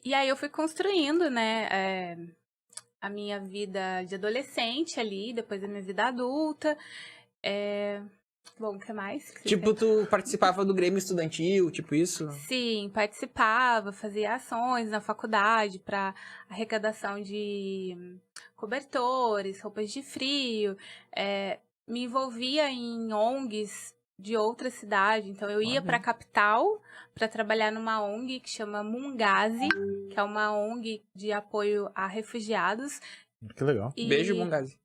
E aí eu fui construindo, né, a minha vida de adolescente ali, depois a minha vida adulta. Bom, o que mais? Que vocês Tipo, têm? tu participava do Grêmio Estudantil, tipo isso? Sim, participava, fazia ações na faculdade para arrecadação de cobertores, roupas de frio. Me envolvia em ONGs de outra cidade, então eu ia para a capital para trabalhar numa ONG que chama Mungazi, que é uma ONG de apoio a refugiados. Que legal. Beijo, Mungazi.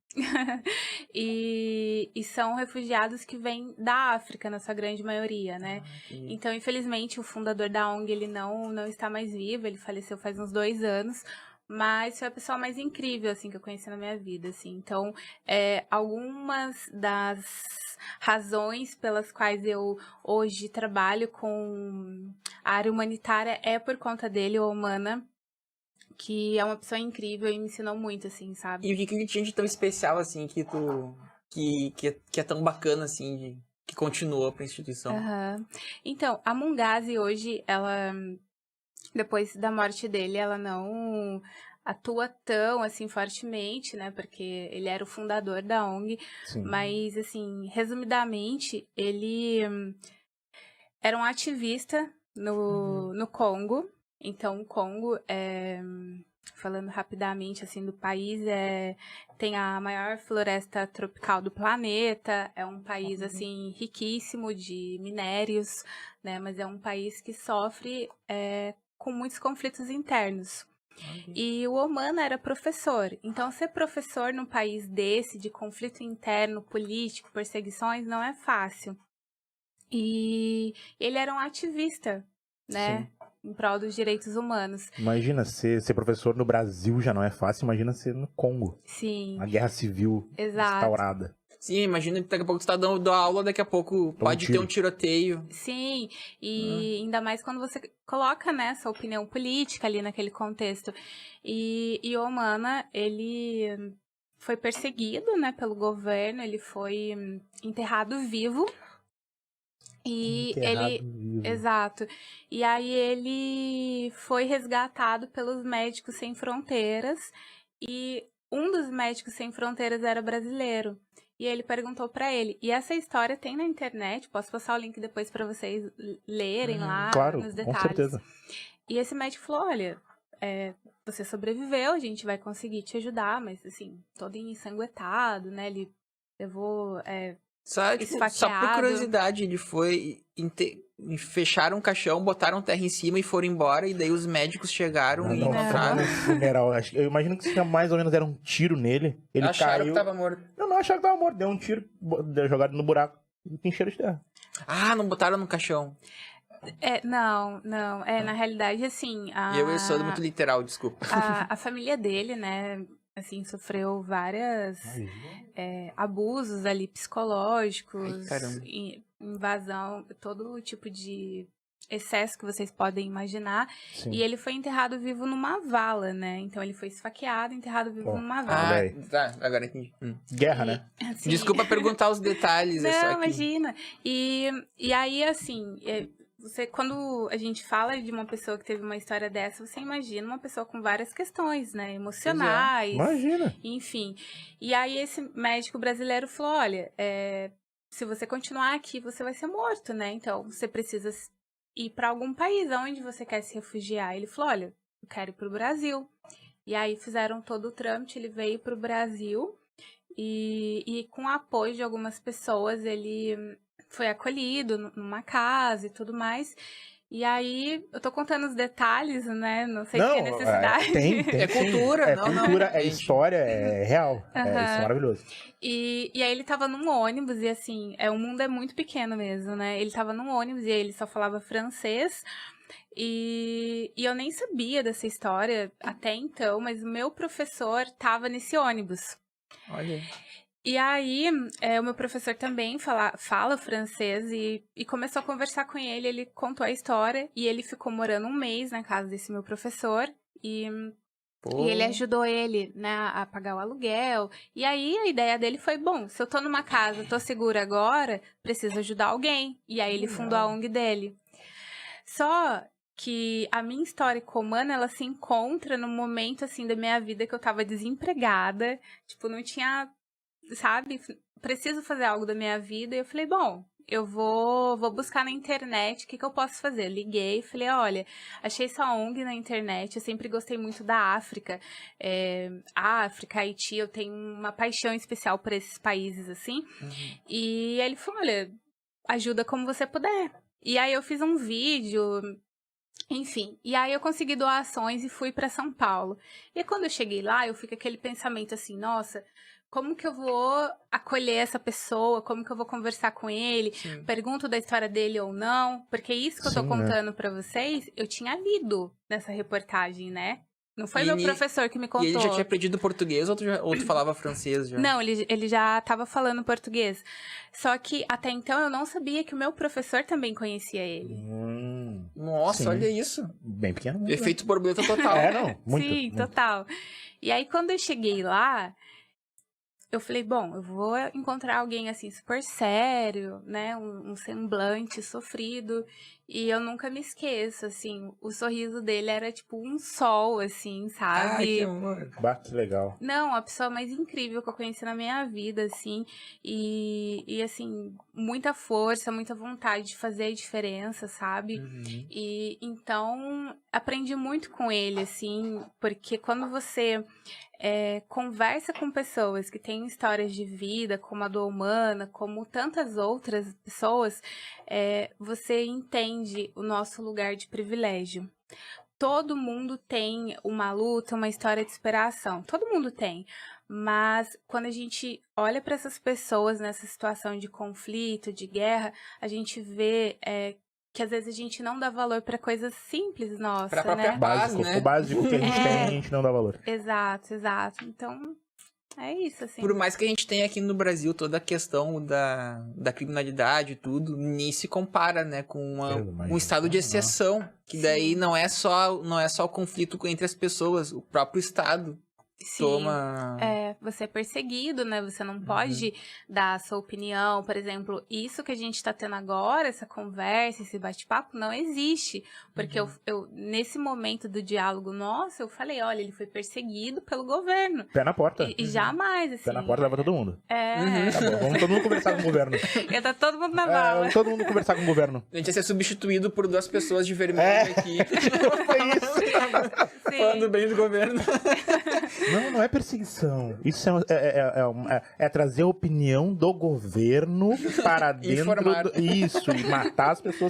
E são refugiados que vêm da África, na sua grande maioria, né? Entendi. Então, infelizmente, o fundador da ONG, ele não está mais vivo, ele faleceu faz uns 2 anos, mas foi a pessoa mais incrível, assim, que eu conheci na minha vida, assim. Então, algumas das razões pelas quais eu hoje trabalho com a área humanitária é por conta dele, o Omana, que é uma pessoa incrível e me ensinou muito, assim, sabe? E o que ele tinha de tão especial, assim, que tu... Que é tão bacana, assim, que continuou pra instituição? Uhum. Então, a Mungazi hoje, ela, depois da morte dele, ela não atua tão, assim, fortemente, né? Porque ele era o fundador da ONG. Sim. Mas, assim, resumidamente, ele era um ativista no Congo. Então, o Congo, falando rapidamente, assim, do país, tem a maior floresta tropical do planeta, é um país, assim, riquíssimo de minérios, né, mas é um país que sofre com muitos conflitos internos. E o Omana era professor, então ser professor num país desse, de conflito interno, político, perseguições, não é fácil. E ele era um ativista, né? Sim. Em prol dos direitos humanos. Imagina, ser professor no Brasil já não é fácil, imagina ser no Congo. Sim. A guerra civil instaurada. Sim, imagina que daqui a pouco tu tá dando aula, daqui a pouco pode ter um tiroteio. Sim, e ainda mais quando você coloca, né, sua opinião política ali naquele contexto. E o Omana, ele foi perseguido, né, pelo governo, ele foi enterrado vivo. E exato. E aí ele foi resgatado pelos Médicos Sem Fronteiras e um dos Médicos Sem Fronteiras era brasileiro. E ele perguntou pra ele. E essa história tem na internet, posso passar o link depois pra vocês lerem lá nos detalhes. Com certeza. E esse médico falou, olha, você sobreviveu, a gente vai conseguir te ajudar, mas assim, todo ensanguentado, né? Ele levou Só por curiosidade, ele foi... Fecharam um caixão, botaram terra em cima e foram embora. E daí os médicos chegaram e encontraram. Eu imagino que mais ou menos era um tiro nele. Ele acharam caiu. que tava morto. Não acharam que tava morto. Deu um tiro, jogaram no buraco e encheram de terra. Ah, não botaram no caixão. Não. Na realidade, assim... Eu sou muito literal, desculpa. A família dele, né... Assim, sofreu vários abusos ali psicológicos, invasão, todo tipo de excesso que vocês podem imaginar. Sim. E ele foi enterrado vivo numa vala, né? Então ele foi esfaqueado, enterrado vivo numa vala. Tá, agora entendi. Guerra, né? Assim, desculpa perguntar os detalhes. Não, imagina. E aí, assim... quando a gente fala de uma pessoa que teve uma história dessa, você imagina uma pessoa com várias questões, né? Emocionais. Imagina. Enfim. E aí esse médico brasileiro falou, olha, se você continuar aqui, você vai ser morto, né? Então, você precisa ir para algum país. Aonde você quer se refugiar? Ele falou, olha, eu quero ir pro Brasil. E aí fizeram todo o trâmite, ele veio pro Brasil. E com o apoio de algumas pessoas, ele... foi acolhido numa casa e tudo mais. E aí, eu tô contando os detalhes, né? Não sei se é necessidade. Tem. É cultura, é história, é real. Isso é maravilhoso. E aí ele tava num ônibus e assim, o mundo é muito pequeno mesmo, né? Ele tava num ônibus e ele só falava francês. E eu nem sabia dessa história até então, mas o meu professor tava nesse ônibus. Olha. E aí, o meu professor também fala francês e começou a conversar com ele, ele contou a história e ele ficou morando 1 mês na casa desse meu professor e ele ajudou ele, né, a pagar o aluguel. E aí, a ideia dele foi, bom, se eu tô numa casa, tô segura agora, preciso ajudar alguém. E aí, ele fundou a ONG dele. Só que a minha história comana, ela se encontra no momento, assim, da minha vida que eu tava desempregada, tipo, não tinha, sabe, preciso fazer algo da minha vida, e eu falei, bom, eu vou buscar na internet o que eu posso fazer. Liguei e falei, olha, achei essa ONG na internet, eu sempre gostei muito da África, África, Haiti, eu tenho uma paixão especial por esses países, assim, e ele falou, olha, ajuda como você puder. E aí eu fiz um vídeo, enfim, e aí eu consegui doações e fui para São Paulo. E quando eu cheguei lá, eu fui com aquele pensamento assim, nossa, como que eu vou acolher essa pessoa? Como que eu vou conversar com ele? Sim. Pergunto da história dele ou não? Porque isso que eu tô contando para vocês, eu tinha lido nessa reportagem, né? Não foi meu professor que me contou. E ele já tinha aprendido português ou tu falava francês já? Não, ele já estava falando português. Só que até então eu não sabia que o meu professor também conhecia ele. Nossa, sim. Olha isso. Bem pequeno. Efeito borboleta total. Não? Muito, sim, muito. Total. E aí quando eu cheguei lá, eu falei, bom, eu vou encontrar alguém assim super sério, né, um semblante sofrido, e eu nunca me esqueço, assim, o sorriso dele era tipo um sol, assim, sabe? Ai, que amor. Que legal. Não, a pessoa mais incrível que eu conheci na minha vida, assim, e assim, muita força, muita vontade de fazer a diferença, sabe? E então, aprendi muito com ele, assim, porque quando você conversa com pessoas que têm histórias de vida, como a do Humana, como tantas outras pessoas, você entende o nosso lugar de privilégio. Todo mundo tem uma luta, uma história de superação. Todo mundo tem. Mas quando a gente olha para essas pessoas nessa situação de conflito, de guerra, a gente vê que às vezes a gente não dá valor para coisas simples, nossa, pra própria né? Básico, né? O básico que a gente tem, a gente não dá valor. Exato. Então, é isso, assim. Por mais que a gente tenha aqui no Brasil toda a questão da criminalidade e tudo, nem se compara, né, com um estado de exceção, que daí não é só o conflito entre as pessoas, o próprio estado toma... Você é perseguido, né? Você não pode dar a sua opinião. Por exemplo, isso que a gente tá tendo agora, essa conversa, esse bate-papo, não existe. Porque eu, nesse momento do diálogo nosso, eu falei, olha, ele foi perseguido pelo governo. Pé na porta. E jamais, assim... Pé na porta leva todo mundo. Tá bom, vamos todo mundo conversar com o governo. Ia tá todo mundo na bala. Todo mundo conversar com o governo. A gente ia ser substituído por 2 pessoas de vermelho aqui. Foi isso. Falando bem do governo. Não é perseguição. Isso é trazer a opinião do governo para dentro. Isso, e matar as pessoas